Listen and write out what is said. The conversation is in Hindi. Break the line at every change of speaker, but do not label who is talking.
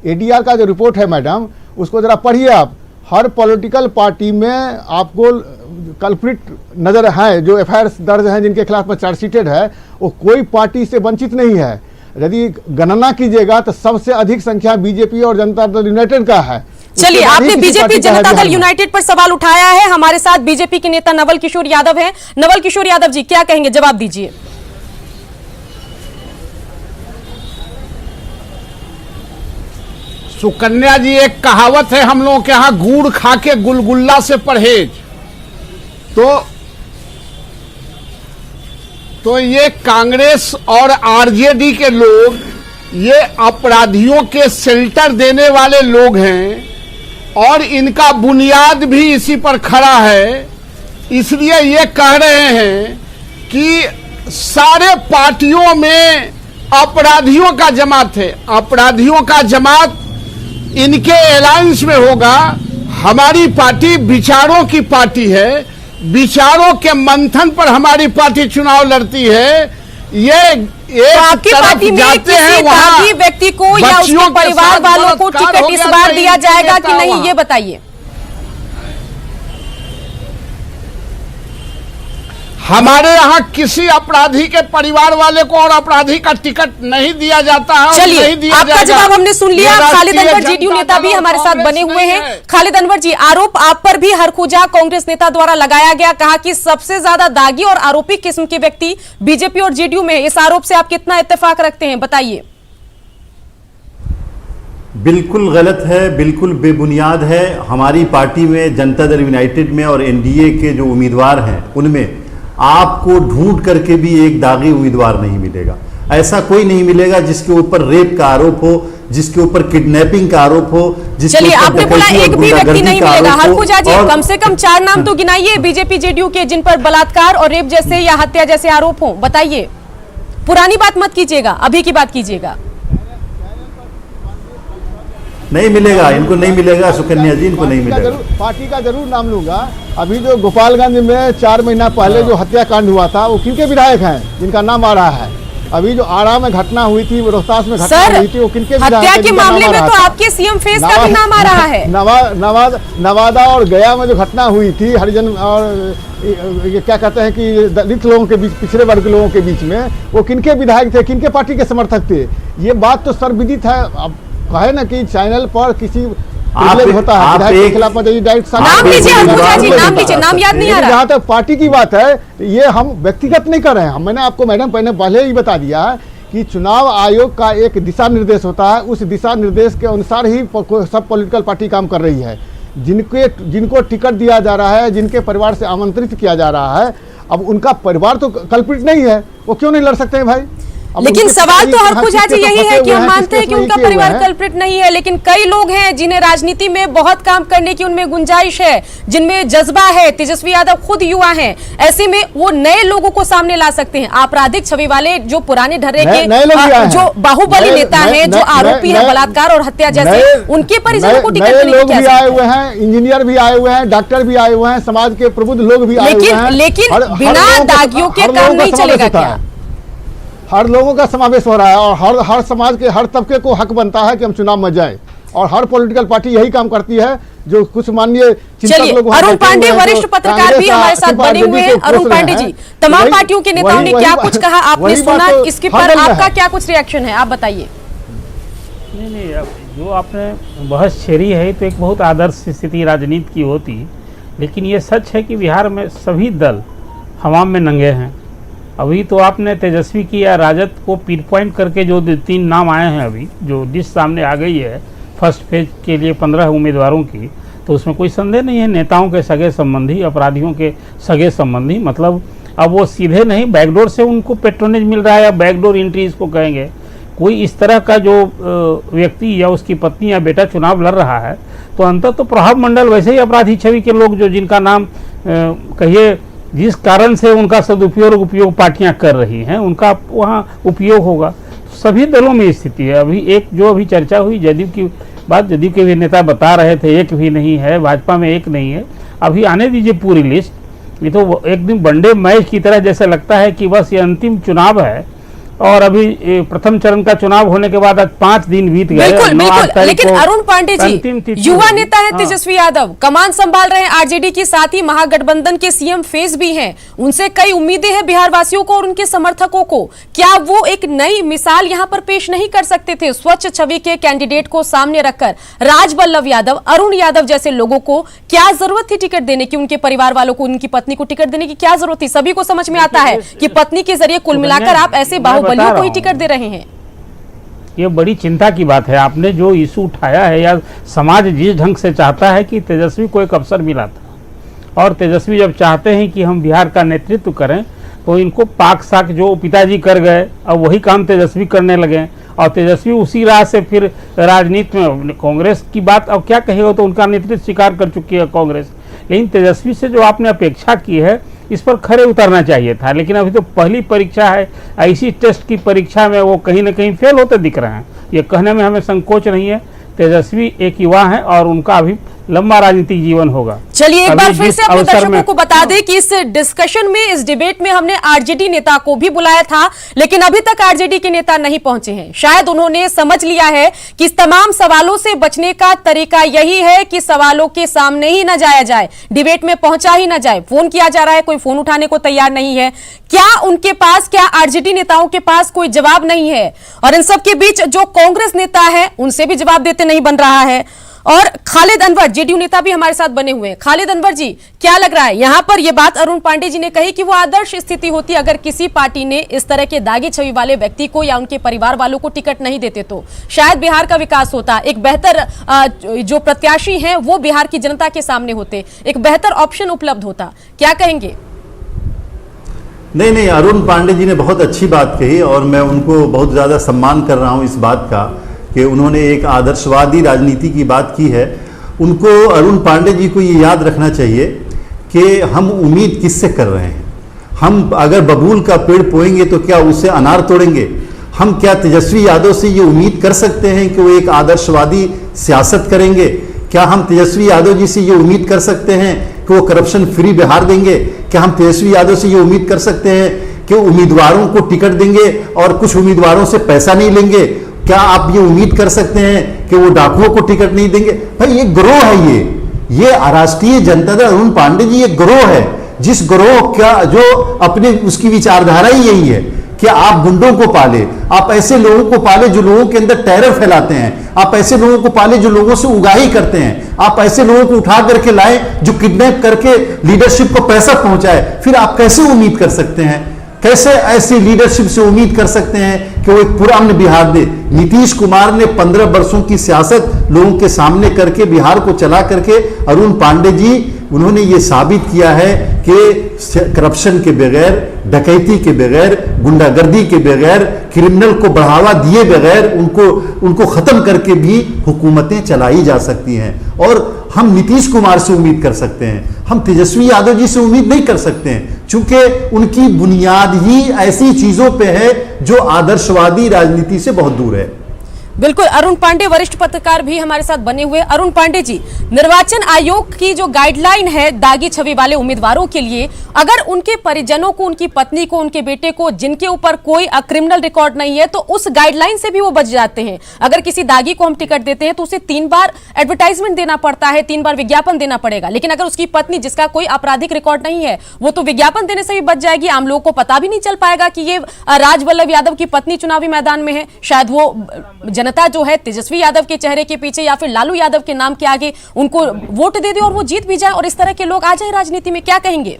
एडीआर का जो रिपोर्ट है मैडम, उसको जरा पढ़िए आप। हर पॉलिटिकल पार्टी में आपको कल्प्रिट नजर है, जो एफआईआर दर्ज हैं, जिनके खिलाफ में चार्जशीटेड है, वो कोई पार्टी से वंचित नहीं है। यदि गणना कीजिएगा तो सबसे अधिक संख्या बीजेपी और जनता दल यूनाइटेड का है।
चलिए, आपने बीजेपी जनता दल यूनाइटेड पर सवाल उठाया है। हमारे साथ बीजेपी के नेता नवल किशोर यादव हैं। नवल किशोर यादव जी, क्या कहेंगे, जवाब दीजिए।
सुकन्या जी, एक कहावत है हम लोगों के यहाँ, गुड़ खा के गुलगुल्ला से परहेज। तो ये कांग्रेस और आरजेडी के लोग ये अपराधियों के शेल्टर देने वाले लोग हैं और इनका बुनियाद भी इसी पर खड़ा है। इसलिए ये कह रहे हैं कि सारे पार्टियों में अपराधियों का जमात है, अपराधियों का जमात इनके अलायंस में होगा। हमारी पार्टी विचारों की पार्टी है, विचारों के मंथन पर हमारी पार्टी चुनाव लड़ती है। ये
तो आपकी पार्टी में किसी दागी व्यक्ति को या उसके परिवार वालों को टिकट इस बार दिया जाएगा कि नहीं, ये बताइए।
हमारे यहाँ किसी अपराधी के परिवार वाले को और अपराधी का टिकट नहीं दिया जाता है।
चलिए, आपका जवाब हमने सुन लिया। खालिद अनवर जेडीयू नेता भी हमारे साथ बने हुए हैं। खालिद अनवर जी, आरोप आप पर भी हरखुजा कांग्रेस नेता द्वारा लगाया गया, कहा कि सबसे ज्यादा दागी और आरोपी किस्म के व्यक्ति बीजेपी और जेडीयू में। इस आरोप से आप कितना इत्तेफाक रखते हैं, बताइए।
बिल्कुल गलत है, बिल्कुल बेबुनियाद है। हमारी पार्टी में, जनता दल यूनाइटेड में और एनडीए के जो उम्मीदवार हैं उनमें आपको ढूंढ करके भी एक दागी उम्मीदवार नहीं मिलेगा। ऐसा कोई नहीं मिलेगा जिसके ऊपर रेप का आरोप हो, जिसके ऊपर किडनैपिंग का आरोप हो,
चलिए, आपने बोला एक भी व्यक्ति नहीं मिलेगा। हरखुजा जी, कम से कम 4 नाम तो गिनाइए बीजेपी जेडीयू के जिन पर बलात्कार और रेप जैसे या हत्या जैसे आरोप हो, बताइए। पुरानी बात मत कीजिएगा, अभी की बात कीजिएगा।
नहीं मिलेगा, इनको नहीं मिलेगा सुकन्या जी, इनको नहीं मिलेगा।
पार्टी का जरूर नाम लूंगा। अभी जो गोपालगंज में 4 महीना पहले जो हत्याकांड हुआ था, वो किनके विधायक हैं जिनका नाम आ रहा है? अभी जो आरा में घटना हुई थी, रोहतास में घटना हुई थी, वो किनके
हत्या के मामले में तो आपके सीएम फेस का भी नाम आ रहा है।
नवादा और गया में जो घटना हुई थी, हरिजन और ये क्या कहते हैं कि दलित लोगों के बीच, पिछड़े वर्ग के लोगों के बीच में, वो किनके विधायक थे, किनके पार्टी के समर्थक थे? ये बात तो सर्वविदित है। अब कहे ना कि चैनल पर किसी होता है, विधायक के खिलाफ नाम लीजिए,
नाम लीजिए, नाम याद नहीं आ रहा।
जहाँ तक पार्टी की बात है, ये हम व्यक्तिगत नहीं कर रहे हैं। मैंने आपको मैडम पहले ही बता दिया है कि चुनाव आयोग का एक दिशा निर्देश होता है, उस दिशा निर्देश के अनुसार ही सब पॉलिटिकल पार्टी काम कर रही है। जिनको टिकट दिया जा रहा है, जिनके परिवार से आमंत्रित किया जा रहा है, अब उनका परिवार तो कल्प्रिट नहीं है, वो क्यों नहीं लड़ सकते हैं भाई?
लेकिन सवाल तो हरखुजा जी यही है कि हम मानते हैं कि उनका परिवार कल्प्रिट नहीं है, लेकिन कई लोग हैं जिन्हें राजनीति में बहुत काम करने की उनमें गुंजाइश है, जिनमें जज्बा है। तेजस्वी यादव खुद युवा हैं, ऐसे में वो नए लोगों को सामने ला सकते हैं। आपराधिक छवि वाले जो पुराने ढर्रे के जो बाहुबली नेता हैं, जो आरोपी है बलात्कार और हत्या जैसे, उनके परिजनों को टिकट
भी आए हुए हैं, इंजीनियर भी आए हुए हैं, डॉक्टर भी आए हुए हैं, समाज के प्रबुद्ध लोग भी आए हुए हैं।
लेकिन बिना दागियों के काम नहीं चलेगा क्या?
हर लोगों का समावेश हो रहा है और हर समाज के हर तबके को हक बनता है कि हम चुनाव में जाएं, और हर पॉलिटिकल पार्टी यही काम करती है। जो कुछ माननीय चिंतक लोग,
अरुण पांडे वरिष्ठ पत्रकार भी हमारे साथ बने हुए हैं। अरुण पांडे जी, तमाम पार्टियों के नेताओं ने क्या कुछ कहा, आपने सुना, इसके पर आपका क्या कुछ रिएक्शन है, आप बताइए।
नहीं, जो आपने बहस छेड़ी है तो एक बहुत आदर्श स्थिति राजनीति की होती, लेकिन ये सच है कि बिहार में सभी दल हवा में नंगे हैं। अभी तो आपने तेजस्वी की या राजद को पिन पॉइंट करके जो 3 नाम आए हैं, अभी जो लिस्ट सामने आ गई है फर्स्ट फेज के लिए 15 उम्मीदवारों की, तो उसमें कोई संदेह नहीं है नेताओं के सगे संबंधी, अपराधियों के सगे संबंधी। मतलब अब वो सीधे नहीं, बैकडोर से उनको पेट्रोनेज मिल रहा है, या बैकडोर एंट्री इसको कहेंगे। कोई इस तरह का जो व्यक्ति या उसकी पत्नी या बेटा चुनाव लड़ रहा है, तो अंततः तो प्रभाव मंडल वैसे ही अपराधी छवि के लोग, जो जिनका नाम कहिए जिस कारण से उनका उपयोग पार्टियां कर रही हैं, उनका वहाँ उपयोग होगा। सभी दलों में स्थिति है। अभी एक जो अभी चर्चा हुई जदयू की बात, जदयू के भी नेता बता रहे थे एक भी नहीं है, भाजपा में एक नहीं है। अभी आने दीजिए पूरी लिस्ट। ये तो एक दिन वनडे मैच की तरह जैसे लगता है कि बस ये अंतिम चुनाव है और अभी प्रथम चरण का चुनाव होने के बाद आज 5 दिन बीत गए।
बिल्कुल बिल्कुल, लेकिन अरुण पांडे
अंतिम
जी
तिथि
युवा
होगी।
नेता है
हाँ।
तेजस्वी यादव, कमान संभाल रहे हैं आरजेडी के, साथ ही महागठबंधन के सीएम फेस भी हैं, उनसे कई उम्मीदें हैं बिहार वासियों को और उनके समर्थकों को। क्या वो एक नई मिसाल यहां पर पेश नहीं कर सकते थे? स्वच्छ छवि के कैंडिडेट को सामने रखकर राजबल्लभ यादव, अरुण यादव जैसे लोगों को क्या जरूरत थी टिकट देने की? उनके परिवार वालों को, उनकी पत्नी को टिकट देने की क्या जरूरत थी? सभी को समझ में आता है कि पत्नी के जरिए कुल मिलाकर आप ऐसे बाहुबलियों को ही टिकट दे रहे हैं।
ये बड़ी चिंता की बात है। आपने जो इशू उठाया है, या समाज जिस ढंग से चाहता है कि तेजस्वी को एक अवसर मिला था, और तेजस्वी जब चाहते हैं कि हम बिहार का नेतृत्व करें, तो इनको पाक साक जो पिताजी कर गए, अब वही काम तेजस्वी करने लगे, और तेजस्वी उसी राह से फिर राजनीति में, कांग्रेस की बात अब क्या कहेगा, तो उनका नेतृत्व स्वीकार कर चुकी है कांग्रेस। लेकिन तेजस्वी से जो आपने अपेक्षा की है, इस पर खरे उतरना चाहिए था। लेकिन अभी तो पहली परीक्षा है, ऐसी टेस्ट की परीक्षा में वो कहीं ना कहीं फेल होते दिख रहे हैं। ये कहने में हमें संकोच नहीं है, तेजस्वी एक युवा है और उनका अभी लंबा राजनीतिक जीवन होगा।
चलिए एक बार फिर से अपने
अवसर
दर्शकों
में
को बता दें कि इस डिस्कशन में, इस डिबेट में हमने आरजेडी नेता को भी बुलाया था, लेकिन अभी तक आरजेडी के नेता नहीं पहुंचे हैं। शायद उन्होंने समझ लिया है कि इस तमाम सवालों से बचने का तरीका यही है कि सवालों के सामने ही न जाया जाए, डिबेट में पहुंचा ही न जाए। फोन किया जा रहा है, कोई फोन उठाने को तैयार नहीं है। क्या उनके पास, क्या आरजेडी नेताओं के पास कोई जवाब नहीं है? और इन सबके बीच जो कांग्रेस नेता है उनसे भी जवाब देते नहीं बन रहा है। और खालिद अनवर जेडीयू नेता भी हमारे साथ बने हुए हैं। खालिद अनवर जी, क्या लग रहा है यहां पर? यह बात अरुण पांडे जी ने कही कि वो आदर्श स्थिति होती अगर किसी पार्टी ने इस तरह के दागी छवि वाले व्यक्ति को या उनके परिवार वालों को टिकट नहीं देते, तो शायद बिहार का विकास होता, एक बेहतर जो प्रत्याशी हैं वो बिहार की जनता के सामने होते, एक बेहतर ऑप्शन उपलब्ध होता। क्या कहेंगे?
नहीं, अरुण पांडे जी ने बहुत अच्छी बात कही, और मैं उनको बहुत ज़्यादा सम्मान कर रहा हूँ इस बात का कि उन्होंने एक आदर्शवादी राजनीति की बात की है। उनको, अरुण पांडे जी को ये याद रखना चाहिए कि हम उम्मीद किससे कर रहे हैं। हम अगर बबूल का पेड़ बोएंगे तो क्या उससे अनार तोड़ेंगे? हम क्या तेजस्वी यादव से ये उम्मीद कर सकते हैं कि वो एक आदर्शवादी सियासत करेंगे? क्या हम तेजस्वी यादव जी से ये उम्मीद कर सकते हैं कि वो करप्शन फ्री बिहार देंगे? क्या हम तेजस्वी यादव से ये उम्मीद कर सकते हैं कि उम्मीदवारों को टिकट देंगे और कुछ उम्मीदवारों से पैसा नहीं लेंगे? क्या आप ये उम्मीद कर सकते हैं कि वो डाकुओं को टिकट नहीं देंगे? भाई ये गिरोह है, ये राष्ट्रीय जनता दल अरुण पांडे जी एक गिरोह है, जिस गिरोह का जो अपने उसकी विचारधारा ही यही है कि आप गुंडों को पाले, आप ऐसे लोगों को पाले जो लोगों के अंदर टेरर फैलाते हैं, आप ऐसे लोगों को पाले जो लोगों से उगाही करते हैं, आप ऐसे लोगों को उठा करके लाए जो किडनैप करके लीडरशिप को पैसा पहुंचाए। फिर आप कैसे उम्मीद कर सकते हैं, कैसे ऐसी लीडरशिप से उम्मीद कर सकते हैं कि वो एक पुरान बिहार दे? नीतीश कुमार ने 15 वर्षों की सियासत लोगों के सामने करके बिहार को चला करके अरुण पांडे जी उन्होंने ये साबित किया है कि करप्शन के बगैर, डकैती के बगैर, गुंडागर्दी के बगैर, क्रिमिनल को बढ़ावा दिए बगैर उनको खत्म करके भी हुकूमतें चलाई जा सकती हैं। और हम नीतीश कुमार से उम्मीद कर सकते हैं, हम तेजस्वी यादव जी से उम्मीद नहीं कर सकते हैं, क्योंकि उनकी बुनियाद ही ऐसी चीजों पे है जो आदर्शवादी राजनीति से बहुत दूर है।
बिल्कुल, अरुण पांडे वरिष्ठ पत्रकार भी हमारे साथ बने हुए। अरुण पांडे जी, निर्वाचन आयोग की जो गाइडलाइन है दागी छवि वाले उम्मीदवारों के लिए, अगर उनके परिजनों को, उनकी पत्नी को, उनके बेटे को, जिनके ऊपर कोई क्रिमिनल रिकॉर्ड नहीं है, तो उस गाइडलाइन से भी वो बच जाते हैं। अगर किसी दागी को हम टिकट देते हैं तो उसे 3 बार एडवर्टाइजमेंट देना पड़ता है, 3 बार विज्ञापन देना पड़ेगा। लेकिन अगर उसकी पत्नी, जिसका कोई आपराधिक रिकॉर्ड नहीं है, वो तो विज्ञापन देने से भी बच जाएगी। आम लोगों को पता भी नहीं चल पाएगा कि ये राजबल्लभ यादव की पत्नी चुनावी मैदान में है। शायद वो जनता जो है तेजस्वी यादव के चेहरे के पीछे या फिर लालू यादव के नाम के आगे उनको वोट दे दे और वो जीत भी जाए और इस तरह के लोग आ जाए राजनीति में। क्या कहेंगे?